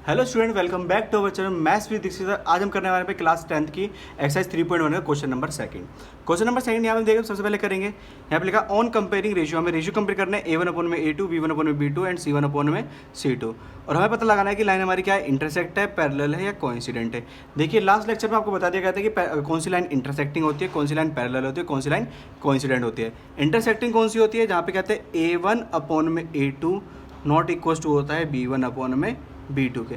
Hello student, welcome back to our channel maths with Dixit. आज हम करने वाले पे क्लास 10th की एक्सरसाइज 3.1 का question number second. Question number second यहाँ पे देखो, सबसे पहले करेंगे यहाँ पे लिखा ऑन कंपेयरिंग रेशियो। हमें रेशियो कंपेयर करना है A1 अपॉन में A2, B1 अपॉन में B2 एंड C1 अपॉन में C2। और हमें पता लगाना है कि लाइन हमारी क्या है, इंटरसेक्ट है, पैरेलल है या कोइंसिडेंट है। देखिए लास्ट लेक्चर में आपको बता दिया गया था कि कौन सी लाइन इंटरसेक्टिंग होती है, कौन सी लाइन पैरेलल होती है, कौन सी लाइन कोइंसिडेंट होती है। इंटरसेक्टिंग कौन सी होती है, जहाँ पे कहते हैं A1 अपॉन में A2 नॉट इक्वल टू होता है B1 अपॉन में B2 के।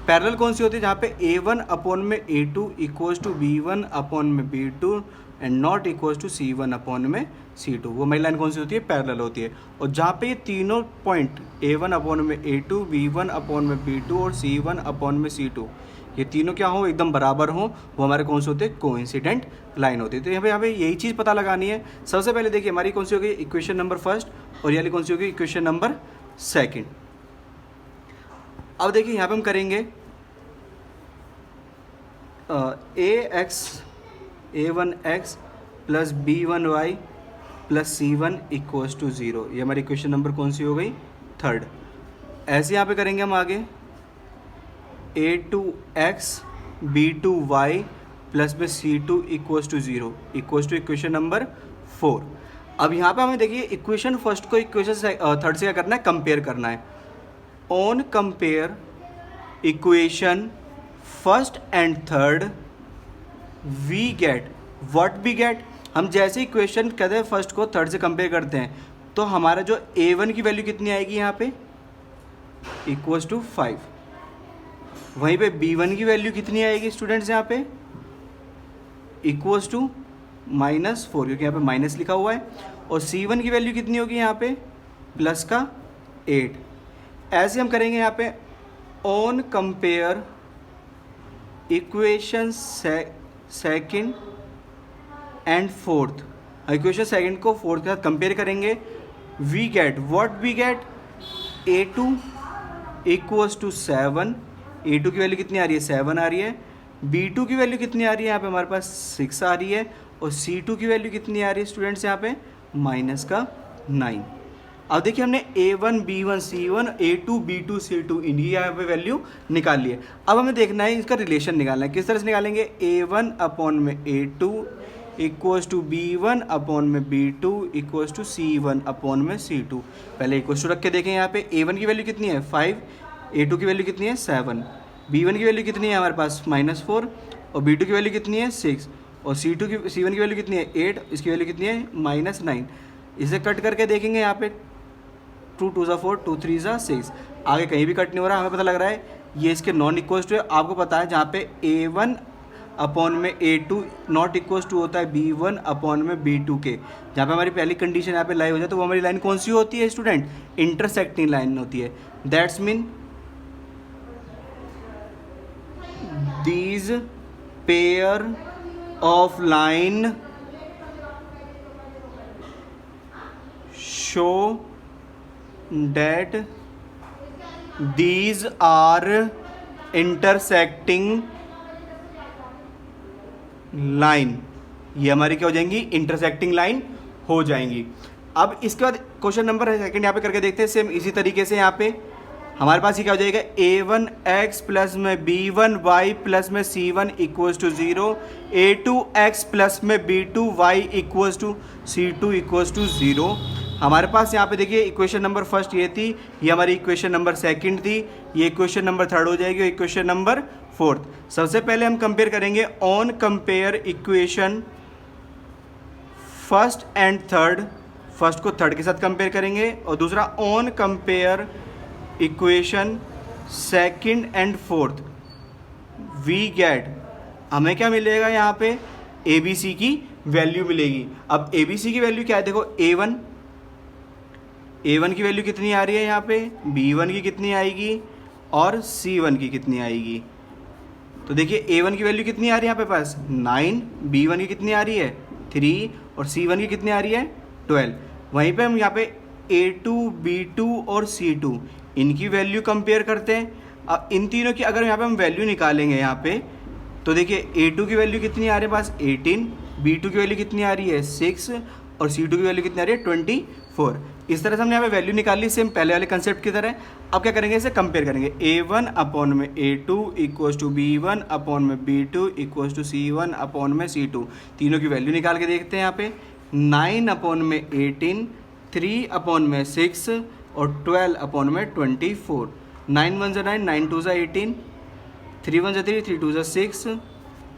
पैरेलल कौन सी होती है, जहाँ पे A1 अपॉन में A2 equals to B1 upon में B2 and not equals to C1 upon में C2। वो हमारी लाइन कौन सी होती है, पैरेलल होती है। और जहाँ पे ये तीनों पॉइंट A1 अपॉन में A2, B1 अपॉन में B2 और C1 अपॉन में C2, ये तीनों क्या हो, एकदम बराबर हो, वो हमारे कौन से होते हैं, कोइंसिडेंट लाइन होती है। तो यहाँ पे यही चीज़ पता लगानी है। सबसे पहले देखिए हमारी कौन सी होगी, इक्वेशन नंबर फर्स्ट, और ये वाली कौन सी होगी, इक्वेशन नंबर सेकेंड। अब देखिए यहाँ पे हम करेंगे A1x plus B1y plus C1 equals to 0। ये हमारी इक्वेशन नंबर कौन सी हो गई, थर्ड। ऐसे यहाँ पे करेंगे हम आगे A2x B2y प्लस में C2 equals to 0 equals to equation number 4। अब यहाँ पे हमें देखिए इक्वेशन फर्स्ट को इक्वेशन थर्ड से क्या करना है, कंपेयर करना है। On compare equation first and third we get what we get. हम जैसे इक्वेशन कहते हैं फर्स्ट को थर्ड से कंपेयर करते हैं, तो हमारा जो A1 की वैल्यू कितनी आएगी यहाँ पे, इक्वल्स टू 5। वहीं पे B1 की वैल्यू कितनी आएगी स्टूडेंट्स, यहाँ पे इक्वल्स टू -4, क्योंकि यहाँ पे माइनस लिखा हुआ है। और C1 की वैल्यू कितनी होगी यहाँ पे, प्लस का 8। ऐसे हम करेंगे यहाँ पे on compare equation second and fourth. Equation second को फोर्थ के साथ कंपेयर करेंगे। We get what we get, A2 equals to 7। A2 की वैल्यू कितनी आ रही है, 7 आ रही है। B2 की वैल्यू कितनी आ रही है, यहाँ पे हमारे पास 6 आ रही है। और C2 की वैल्यू कितनी आ रही है स्टूडेंट्स, यहाँ पे -9। अब देखिए हमने A1 B1 C1 A2 B2 C2 इनकी यहाँ पे वैल्यू निकाल ली है। अब हमें देखना है इसका रिलेशन निकालना है। किस तरह से निकालेंगे, A1 अपॉन में A2 equals to B1 upon में B2 equals to C1 upon में C2। पहले इक्वल्स टू रख के देखें, यहाँ पे A1 की वैल्यू कितनी है 5, A2 की वैल्यू कितनी है 7, B1 की वैल्यू कितनी है हमारे पास -4, और B2 की वैल्यू कितनी है 6, और C1 की वैल्यू कितनी है 8, इसकी वैल्यू कितनी है -9। इसे कट करके देखेंगे यहाँ पे 2 2 ज़ा 4, 2 3 ज़ा 6। आगे कहीं भी कट नहीं हो रहा, हमें पता लग रहा है ये इसके नॉन इक्वल्स टू है। आपको पता है जहाँ पे A1 अपॉन में A2 नॉट इक्वल्स टू होता है B1 अपॉन में B2 के, जहाँ पे हमारी पहली कंडीशन यहाँ पे लाइव हो जाए, तो वो हमारी लाइन कौन सी होती है स्टूडेंट, इंटरसेक्टिंग लाइन होती है। That's mean these pair of line show that these are intersecting line। ये हमारी क्या हो जाएंगी, इंटरसेक्टिंग लाइन हो जाएंगी। अब इसके बाद क्वेश्चन नंबर सेकंड यहाँ पे करके देखते हैं। सेम इसी तरीके से यहाँ पे हमारे पास ये क्या हो जाएगा, A1x प्लस में B1y प्लस में C1 equals to 0, A2x plus में B2y equals to C2 equals to 0। हमारे पास यहाँ पे देखिए इक्वेशन नंबर फर्स्ट ये थी, ये हमारी इक्वेशन नंबर सेकंड थी, ये इक्वेशन नंबर थर्ड हो जाएगी, इक्वेशन नंबर फोर्थ। सबसे पहले हम कंपेयर करेंगे on compare equation first and third. First को थर्ड के साथ कंपेयर करेंगे, और दूसरा on compare equation second and fourth. We get, हमें क्या मिलेगा यहाँ पे, ABC की वैल्यू मिलेगी। अब ABC की वैल्यू क्या है, देखो A1 की वैल्यू कितनी आ रही है यहाँ पे, B1 की कितनी आएगी, और C1 की कितनी आएगी। तो देखिए A1 की वैल्यू कितनी आ रही है यहाँ पे पास 9, B1 की कितनी आ रही है 3, और C1 की कितनी आ रही है 12। वहीं पे हम यहाँ पे A2 B2 और C2 इनकी वैल्यू कंपेयर करते हैं। अब इन तीनों की अगर यहाँ पे हम वैल्यू निकालेंगे यहाँ पे, तो देखिए A2 की वैल्यू कितनी आ रही है पास 18, B2 की वैल्यू कितनी आ रही है 6, और C2 की वैल्यू कितनी आ रही है 24। इस तरह से हमने यहाँ पे वैल्यू निकाल ली सेम पहले वाले कंसेप्ट की तरह। अब क्या करेंगे, इसे कंपेयर करेंगे। A1 अपॉन में A2 equals to B1 upon में B2 equals to C1 upon में C2। तीनों की वैल्यू निकाल के देखते हैं यहाँ पे। 9 अपॉन में 18, 3 अपॉन में 6 और 12 अपॉन में 24। 9 1 9, 9 2 18, 3 1 3, 3 2 6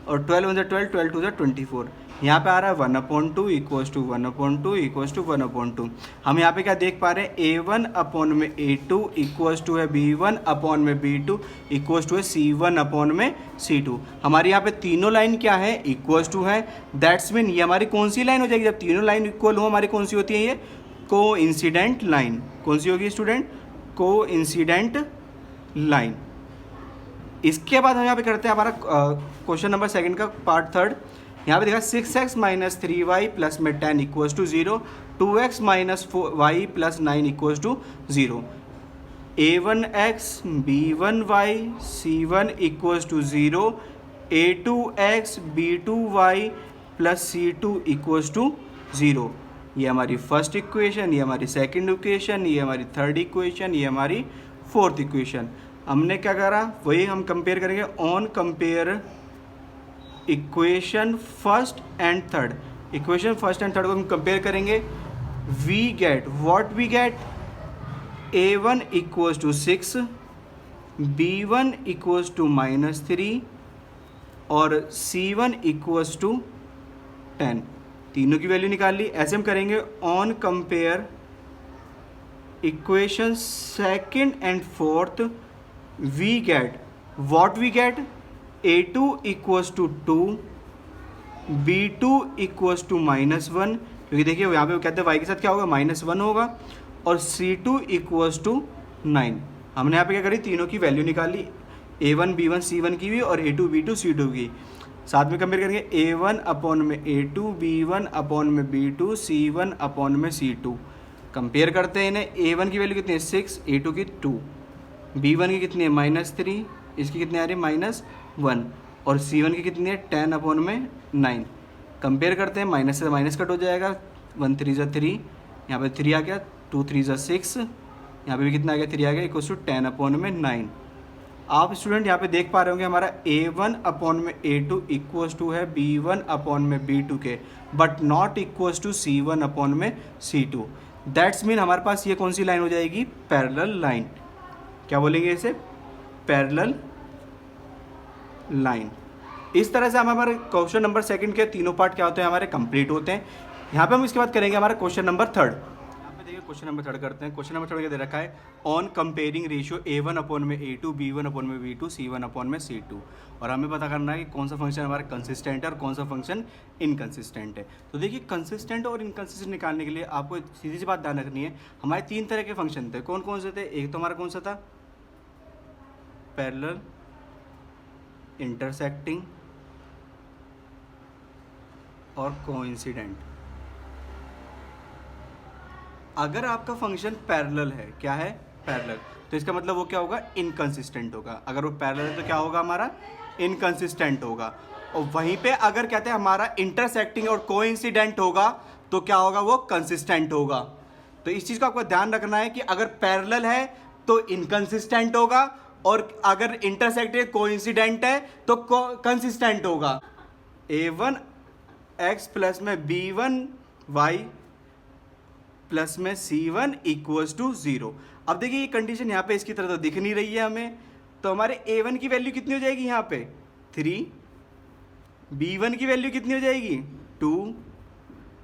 और 12 1 12, 12 2 24। यहाँ पे आ रहा है 1/2 इक्वल्स टू 1/2 इक्वल्स टू 1/2। हम यहाँ पे क्या देख पा रहे हैं, A1 अपॉन में A2 इक्वल्स टू है B1 अपॉन में B2 इक्वल्स टू है C1 अपॉन में C2। हमारी यहाँ पे तीनों लाइन क्या है, इक्वल्स टू है। दैट्स मीन ये हमारी कौन सी लाइन हो जाएगी, जब तीनों लाइन इक्वल हो हमारी कौन सी होती है, ये कोइंसिडेंट लाइन। कौन सी होगी स्टूडेंट, कोइंसिडेंट लाइन। इसके बाद हम यहाँ पे करते हैं हमारा क्वेश्चन नंबर सेकंड का पार्ट थर्ड। यहाँ पे देखा 6x माइनस 3y प्लस में 10 equals to 0, 2x minus y plus 9 equals to 0, A1x B1y C1 equals to 0, A2x B2y plus C2 equals to 0। ये हमारी फर्स्ट इक्वेशन, ये हमारी सेकंड इक्वेशन, ये हमारी थर्ड इक्वेशन, ये हमारी फोर्थ इक्वेशन। हमने क्या करा, वही हम कंपेयर करेंगे। On compare equation first and third, equation first and third को हम कंपेयर करेंगे। We get what we get, A1 equals to 6, B1 equals to -3 और C1 इक्वल्स टू 10। तीनों की वैल्यू निकाल ली। ऐसे हम करेंगे on compare equation second and fourth. We get what we get, A2 equals to 2, B2 equals to -1, क्योंकि देखिए यहाँ पे कहते हैं y के साथ क्या होगा, -1 होगा, और C2 इक्वल्स टू 9। हमने यहाँ पे क्या करी, तीनों की वैल्यू निकाली, A1 B1 C1 की भी और A2 B2 C2 की। साथ में कंपेयर करेंगे A1 अपॉन में A2, B1 अपॉन में B2, C1 अपॉन में C2। कंपेयर करते हैं इन्हें। A1 की वैल्यू कितनी है 6, A2 की 2, B1 की कितनी है -3, इसकी कितनी आ रही है -1, और C1 की कितनी है 10 अपॉन में 9। कंपेयर करते हैं, माइनस से माइनस कट हो जाएगा, 1 3 ज़ा 3, यहाँ पे 3 आ गया, 2 3 ज़ा 6, यहाँ पे भी कितना आ गया 3 आ गया, इक्वल्स टू 10 अपॉन में 9। आप स्टूडेंट यहाँ पे देख पा रहे होंगे हमारा A1 अपॉन में A2 इक्वल्स टू है B1 अपॉन में B2 के, but not equals to C1 upon में C2। दैट्स मीन हमारे पास ये कौन सी लाइन हो जाएगी, पैरेलल लाइन। क्या बोलेंगे इसे, पैरेलल लाइन। इस तरह से हम हमारे क्वेश्चन नंबर सेकंड के तीनों पार्ट क्या होते हैं, हमारे कंप्लीट होते हैं। यहाँ पे हम इसके बाद करेंगे हमारा क्वेश्चन नंबर थर्ड। यहाँ पे देखिए क्वेश्चन नंबर थर्ड करते हैं। क्वेश्चन नंबर थर्ड क्या दे रखा है, on comparing ratio A1 upon में A2, B1 अपॉन में B2, C1 अपॉन में C2। और हमें पता करना है कि कौन सा फंक्शन हमारा कंसिस्टेंट है और कौन सा फंक्शन इनकंसिस्टेंट है। तो देखिए कंसिस्टेंट और इनकंसिस्टेंट निकालने के लिए आपको सीधी सी बात ध्यान रखनी है, हमारे 3 तरह के फंक्शन थे। कौन कौन से थे, एक तो हमारा कौन सा था, पैरेलल, इंटरसेक्टिंग और कोइंसिडेंट। अगर आपका फंक्शन पैरेलल है, क्या है, पैरेलल, तो इसका मतलब वो क्या होगा, इनकंसिस्टेंट होगा। अगर वो पैरेलल है तो क्या होगा, हमारा इनकंसिस्टेंट होगा। और वहीं पे अगर कहते हैं हमारा इंटरसेक्टिंग और कोइंसिडेंट होगा तो क्या होगा, वो कंसिस्टेंट होगा। तो इस चीज़ को आपको ध्यान रखना है कि अगर पैरेलल है तो इनकंसिस्टेंट होगा, और अगर इंटरसेक्टिंग कोइंसिडेंट है तो कंसिस्टेंट होगा। A1 x प्लस में B1 y प्लस में C1 इक्वल्स टू 0। अब देखिए ये कंडीशन यहाँ पे इसकी तरह तो दिख नहीं रही है हमें, तो हमारे A1 की वैल्यू कितनी हो जाएगी यहाँ पे 3, B1 की वैल्यू कितनी हो जाएगी 2,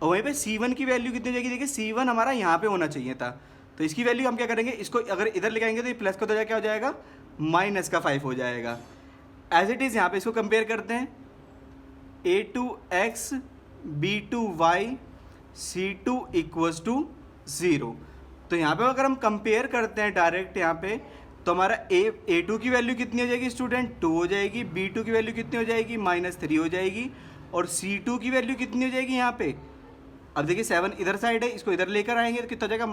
और वहीं पे C1 की वैल्यू कितनी हो जाएगी, देखिए C1 हमारा यहाँ पे होना चाहिए था, तो इसकी वैल्यू हम क्या करेंगे, इसको अगर इधर लेके आएंगे तो ये प्लस का तो क्या हो जाएगा, -5 हो जाएगा। एज इट इज़ यहाँ पे इसको कंपेयर करते हैं, A2x B2y C2 equals to 0। तो यहाँ पे अगर हम कंपेयर करते हैं डायरेक्ट यहाँ पे, तो हमारा A2 की वैल्यू कितनी हो जाएगी स्टूडेंट, 2 हो जाएगी, B2 की वैल्यू कितनी हो जाएगी, -3 हो जाएगी, और C2 की वैल्यू कितनी हो जाएगी यहाँ पे, अब देखिए 7 इधर साइड है, इसको इधर लेकर आएंगे तो कितना हो जाएगा,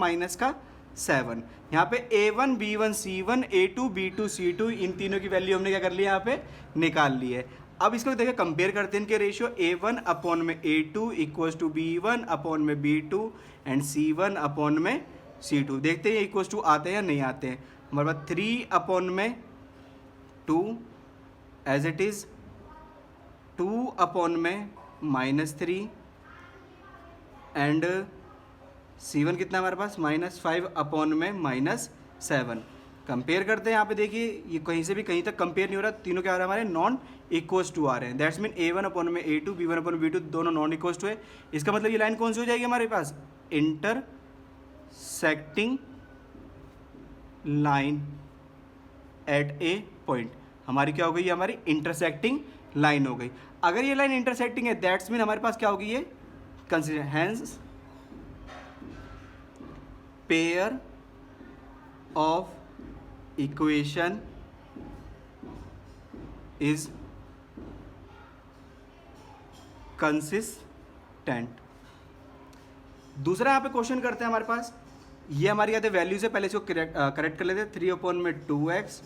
-7। यहाँ पे A1 B1 C1 A2 B2 C2 इन तीनों की वैल्यू हमने क्या कर ली, यहाँ पे निकाल ली है। अब इसको देखिए कंपेयर करते हैं इनके रेशियो, A1 अपॉन में A2 equals to B1 upon में B2 एंड C1 अपॉन में C2। देखते हैं इक्वल्स टू आते हैं या नहीं आते हैं। हमारे पास 3/2 as it is, 2/-3 and C1 कितना है हमारे पास -5/-7। कंपेयर करते हैं यहाँ पे, देखिए ये कहीं से भी कहीं तक कंपेयर नहीं हो रहा, तीनों क्या आ रहा है हमारे नॉन इक्वल्स टू आ रहे हैं। दैट्स मीन A1/A2 B1/B2 दोनों नॉन इक्वल्स टू है। इसका मतलब ये लाइन कौन सी हो जाएगी हमारे पास, intersecting line at a point. हमारी क्या हो गई, हमारी इंटरसेक्टिंग लाइन हो गई। अगर ये लाइन इंटरसेक्टिंग है दैट्स मीन हमारे पास क्या होगी, ये consider, hence pair of equation is consistent. दूसरा यहाँ पे क्वेश्चन करते हैं हमारे पास, ये हमारी क्या थे वैल्यूज है, पहले इसको करेक्ट कर लेते हैं। 3/2x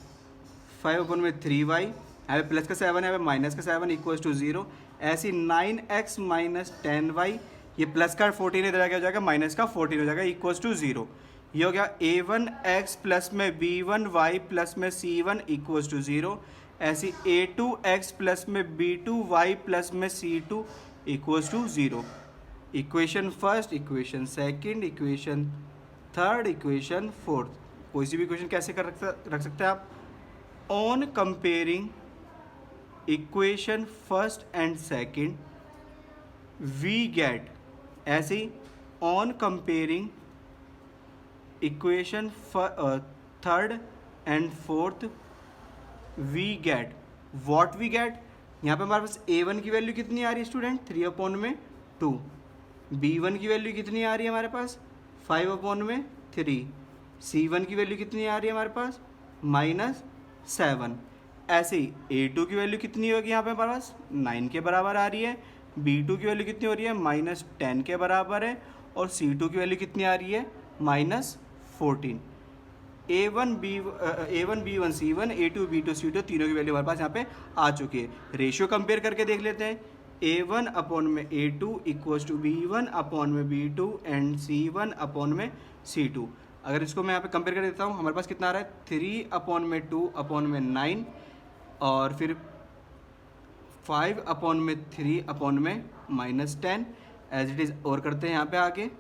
5/3y, यहाँ पे प्लस का 7 है, यहाँ पे माइनस का 7 इक्वल्स टू 0। ऐसी 9x - 10y, ये प्लस का 14 इधर आगे हो जाएगा, माइनस का 14 हो जाएगा इक्वल्स टू 0। ये हो गया A1x प्लस में B1y प्लस में C1 इक्वल्स टू 0। ऐसी A2x प्लस में B2y प्लस में C2 equals to 0। Equation first, equation second, equation third, equation fourth. कोई सी भी इक्वेशन कैसे रख सकते हैं आप, on comparing equation first and second we get, ऐसे ही on comparing equation third and fourth we get what we get. यहाँ पे हमारे पास A1 की वैल्यू कितनी आ रही है स्टूडेंट, 3/2। B1 की वैल्यू कितनी आ रही है हमारे पास, 5/3। C1 की वैल्यू कितनी आ रही है हमारे पास, -7। ऐसे ही A2 की वैल्यू कितनी होगी यहाँ पे हमारे पास, 9 के बराबर आ रही है। B2 की वैल्यू कितनी हो रही है, -10 के बराबर है। और C2 की वैल्यू कितनी आ रही है, -14। A1 B1 C1, A2 B2 C2 तीनों की वैल्यू हमारे पास यहाँ पे आ चुकी है। रेशियो कंपेयर करके देख लेते हैं। A1/A2 equals to B1/B2 and C1/C2। अगर इसको मैं यहाँ पे कंपेयर कर देता हूँ, हमारे पास कितना आ रहा है, 3/2/9 और फिर 5/3/-10 एज इट इज़। और करते हैं यहाँ पे आगे,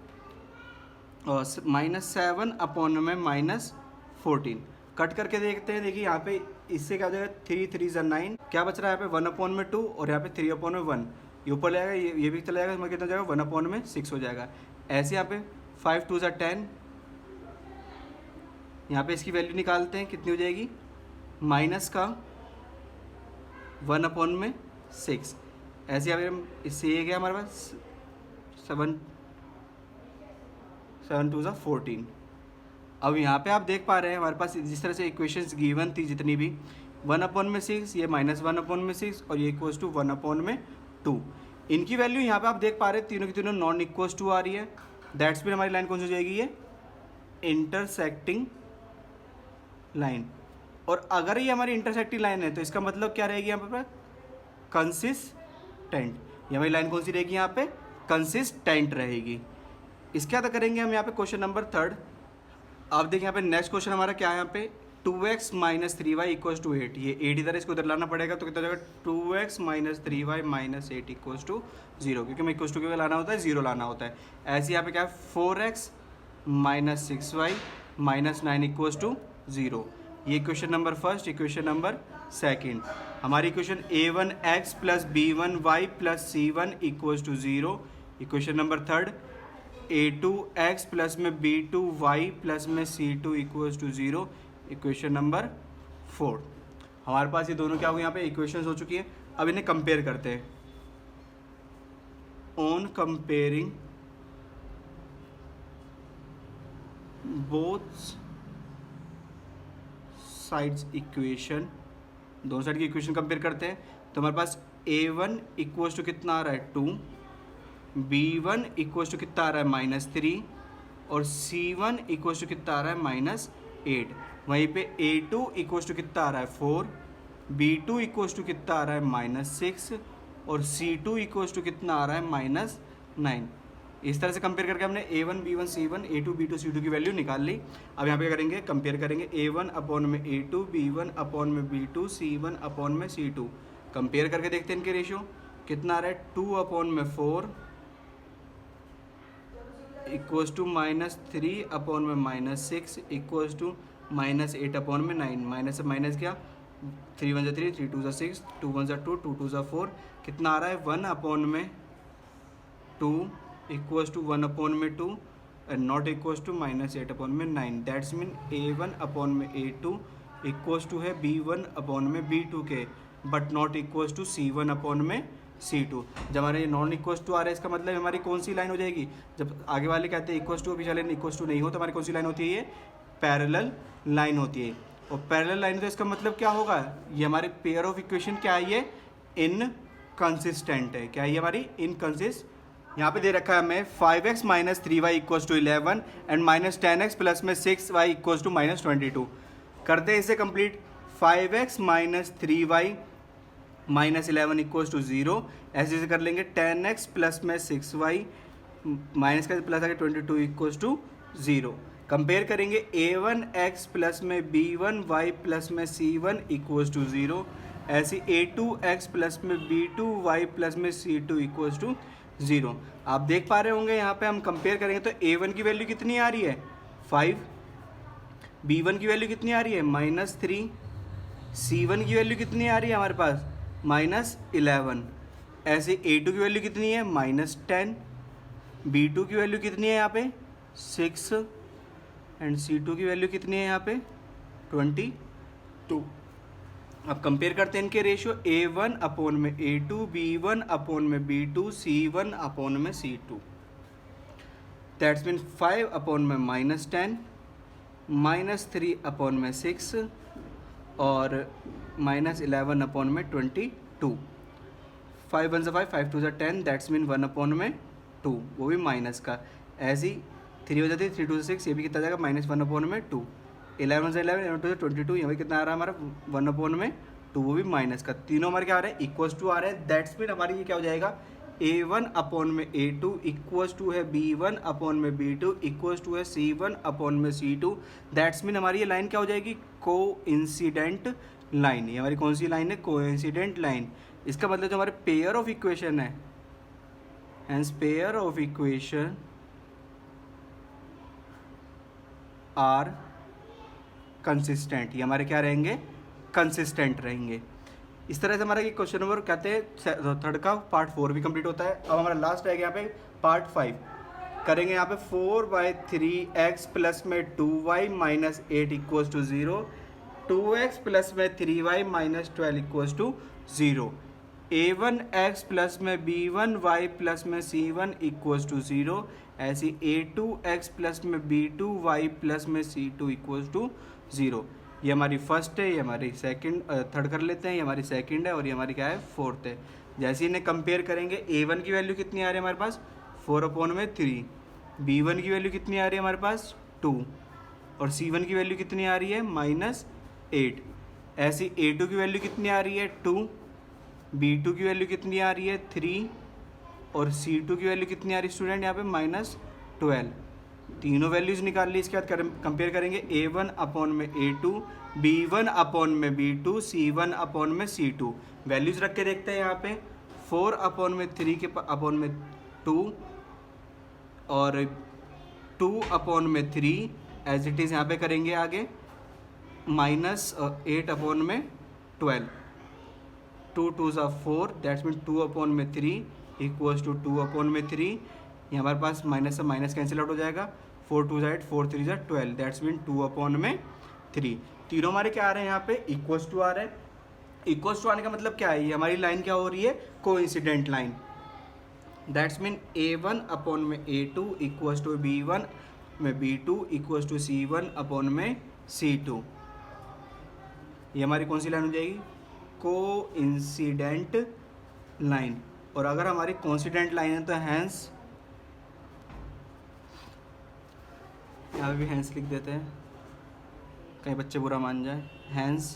और -7/-14। कट करके देखते हैं, देखिए यहाँ पे इससे क्या हो जाएगा, 3 3 ज़ा 9, क्या बच रहा है यहाँ पे 1/2 और यहाँ पे 3/1। ये ऊपर जाएगा, ये भी चला जाएगा, इसमें कितना जाएगा 1/6 हो जाएगा। ऐसे यहाँ पे 5 2 ज़ा 10, यहाँ पे इसकी वैल्यू निकालते हैं, कितनी हो जाएगी, माइनस का 1/6। ऐसे यहाँ पे इससे ये गया हमारे पास 7 2 ज़ा 14। अब यहाँ पे आप देख पा रहे हैं हमारे पास जिस तरह से इक्वेशंस गिवन थी जितनी भी, 1/6, ये -1/6 और ये इक्वल्स टू 1/2। इनकी वैल्यू यहाँ पे आप देख पा रहे हैं तीनों की तीनों नॉन इक्वल्स टू आ रही है। दैट्स मीन हमारी लाइन कौन सी हो जाएगी, ये इंटरसेक्टिंग लाइन। और अगर ये हमारी इंटरसेक्टिंग लाइन है तो इसका मतलब क्या रहेगी यहाँ पर, कंसिस्टेंट। ये हमारी लाइन कौन सी रहेगी यहाँ पे, कंसिस्टेंट रहेगी। इसके बाद करेंगे हम यहाँ पे क्वेश्चन नंबर थर्ड। आप देखिए यहाँ पे नेक्स्ट क्वेश्चन हमारा क्या है, यहाँ पे 2x - 3y इक्वल्स टू 8। ये 8 इधर इसको उधर लाना पड़ेगा, तो कितना हो जाएगा, 2x - 3y - 8 इक्वल्स टू 0, क्योंकि हमें इक्वल्स टू के लाना होता है, 0 लाना होता है। ऐसे यहाँ पे क्या है, 4x - 6y - 9 इक्वल्स टू 0। ये equation number first, equation number second. हमारी equation A1x plus B1y plus C1 equals to 0। Equation number third, A2x plus में B2y प्लस में C2 equals to 0। Equation number fourth. हमारे पास ये दोनों क्या हो गए, यहाँ पे इक्वेशंस हो चुकी है। अब इन्हें कंपेयर करते हैं। On comparing both sides equation, दोनों साइड की इक्वेशन कंपेयर करते हैं, तो हमारे पास A1 इक्वल्स टू कितना आ रहा है, 2, B1 इक्वल्स टू कितना आ रहा है, -3 और C1 इक्वल्स टू कितना आ रहा है, -8। वहीं पे A2 इक्वल्स टू कितना आ रहा है, 4, B2 इक्वल्स टू कितना आ रहा है, -6 और C2 इक्वल्स टू कितना आ रहा है, -9। इस तरह से कंपेयर करके हमने A1 B1 C1 A2 B2 C2 की वैल्यू निकाल ली। अब यहाँ पे क्या करेंगे, कंपेयर करेंगे A1 अपॉन में A2 B1 अपॉन में B2 C1 अपॉन में C2। कंपेयर करके देखते हैं इनके रेशियो कितना आ रहा है, 2 अपॉन में 4 इक्वल्स टू -3 अपॉन में -6 इक्वल्स टू -8 अपॉन में 9। माइनस से माइनस क्या, 3 1 3 3 2 6 2 1 2 2 2 4 कितना आ रहा है, 1 अपॉन में 2 इक्वल्स टू 1 अपॉन में 2 and not equals to -8 upon में 9। दैट्स मीन A1 अपॉन में A2 इक्वल्स टू है B1 अपॉन में B2 के, but not equals to C1 upon में C2। जब हमारे नॉन इक्वल्स टू आ रहा है इसका मतलब हमारी कौन सी लाइन हो जाएगी, जब आगे वाले कहते हैं इक्वल्स टू, पीछे वाले इक्वल्स टू नहीं हो तो हमारी कौन सी लाइन होती है, ये पैरेलल लाइन होती है। और पैरेलल लाइन तो इसका मतलब क्या होगा, ये हमारे पेयर ऑफ इक्वेशन क्या है, ये इनकंसिस्टेंट है। क्या है ये हमारी इनकंसिस्ट, यहाँ पे दे रखा है हमें 5x minus 3y equals to 11 and minus 10x plus में 6y इक्वल्स टू -22। करते हैं इसे complete. 5x minus 3y minus 11 equals to 0, ऐसे ऐसे कर लेंगे। 10x प्लस में 6y माइनस का प्लस आगे 22 इक्वल्स टू 0। कंपेयर करेंगे A1x प्लस में B1y प्लस में C1 इक्वल्स टू 0, ऐसे A2x प्लस में B2y प्लस में C2 इक्वल्स टू 0। आप देख पा रहे होंगे यहाँ पे हम कंपेयर करेंगे तो A1 की वैल्यू कितनी आ रही है, 5, B1 की वैल्यू कितनी आ रही है, -3, C1 की वैल्यू कितनी आ रही है हमारे पास, -11। ऐसे A2 की वैल्यू कितनी है, -10, B2 की वैल्यू कितनी है यहाँ पे 6 एंड C2 की वैल्यू कितनी है यहाँ पे 22। अब कंपेयर करते हैं इनके रेशियो, A1 अपॉन में A2 B1 अपॉन में B2 C1 अपॉन में C2। दैट्स मीन 5 अपॉन में -10 -3 अपॉन में 6 और -11 अपॉन में 22। 5 1 5 5 2 10, दैट्स मीन 1 अपॉन में 2, वो भी माइनस का। ऐसे ही 3 हो जाती है 3 2 6, ये भी कितना जाएगा -1 अपॉन में 2। 11 से 11 11 2 22, यहाँ पे कितना आ रहा है हमारा 1 अपॉन में 2, वो भी माइनस का। तीनों हमारे क्या आ रहे हैं, इक्वल्स टू आ रहे हैं। दैट्स मीन हमारी ये क्या हो जाएगा, A1 अपॉन में A2 इक्वल्स टू है B1 अपॉन में B2 इक्वल्स टू है C1 अपॉन में C2। दैट्स मीन हमारी ये लाइन क्या हो जाएगी, कोइंसिडेंट लाइन। ये हमारी कौन सी लाइन है, कोइंसिडेंट लाइन। इसका मतलब जो हमारे पेयर ऑफ इक्वेशन है, hence pair of equation are consistent, ये हमारे क्या रहेंगे, कंसिस्टेंट रहेंगे। इस तरह से हमारा ये क्वेश्चन नंबर कहते हैं थर्ड का पार्ट 4 भी कंप्लीट होता है। अब हमारा लास्ट रहेगा यहाँ पे पार्ट 5 करेंगे। यहाँ पे 4/3x प्लस में 2y minus 8 equals to 0, 2x plus में 3y minus 12 equals to 0, A1x plus में B1y प्लस में C1 इक्वल्स टू 0, ऐसी A2x प्लस में B2y प्लस में C2 इक्वल्स टू 0। ये हमारी फर्स्ट है, ये हमारी सेकंड, थर्ड कर लेते हैं, ये हमारी सेकंड है और ये हमारी क्या है, फोर्थ है। जैसे इन्हें कंपेयर करेंगे, A1 की वैल्यू कितनी आ रही है हमारे पास 4/3, B1 की वैल्यू कितनी आ रही है हमारे पास 2 और C1 की वैल्यू कितनी आ रही है -8। ऐसी A2 की वैल्यू कितनी आ रही है 2, B2 की वैल्यू कितनी आ रही है 3 और C2 की वैल्यू कितनी आ रही है स्टूडेंट यहाँ पे -12। तीनों वैल्यूज निकाल ली। इसके बाद कंपेयर करेंगे A1 अपॉन में A2, B1 अपॉन में B2, C1 अपॉन में C2। वैल्यूज रख के देखते हैं यहाँ पे 4/3 के अपॉन में 2 और 2/3 एज इट इज़ यहाँ पे करेंगे आगे -8 अपॉन में 12, 2 2 4, दैट्स मीन 2/3 इक्वल्स टू 2/3। ये हमारे पास माइनस से माइनस कैंसिल आउट हो जाएगा, 4 2 8 4 3 12, दैट्स मीन 2/3। तीनों हमारे क्या आ रहे हैं यहाँ पे इक्वल्स टू आ रहे हैं। इक्वल्स टू आने का मतलब क्या है, ये हमारी लाइन क्या हो रही है, coincident line. That's mean A1 upon में A2 इक्वल्स टू B1 में B2 equals to C1 upon में C2। ये हमारी कौन सी लाइन हो जाएगी, कोइंसिडेंट लाइन। और अगर हमारी कोइंसिडेंट लाइन है तो हैंस, यहाँ भी हैंस लिख देते हैं, कहीं बच्चे बुरा मान जाए। Hence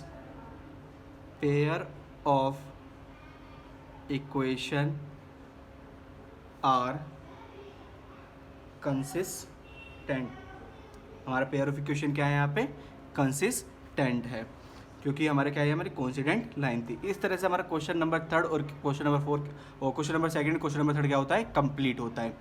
pair of equation are consistent. हमारा पेयर ऑफ इक्वेशन क्या है यहाँ पे, कंसिस्टेंट है, क्योंकि हमारे क्या है, हमारी कोइंसिडेंट लाइन थी। इस तरह से हमारा क्वेश्चन नंबर 3 और क्वेश्चन नंबर 4 और क्वेश्चन नंबर 2 क्वेश्चन नंबर 3 क्या होता है, कंप्लीट होता है।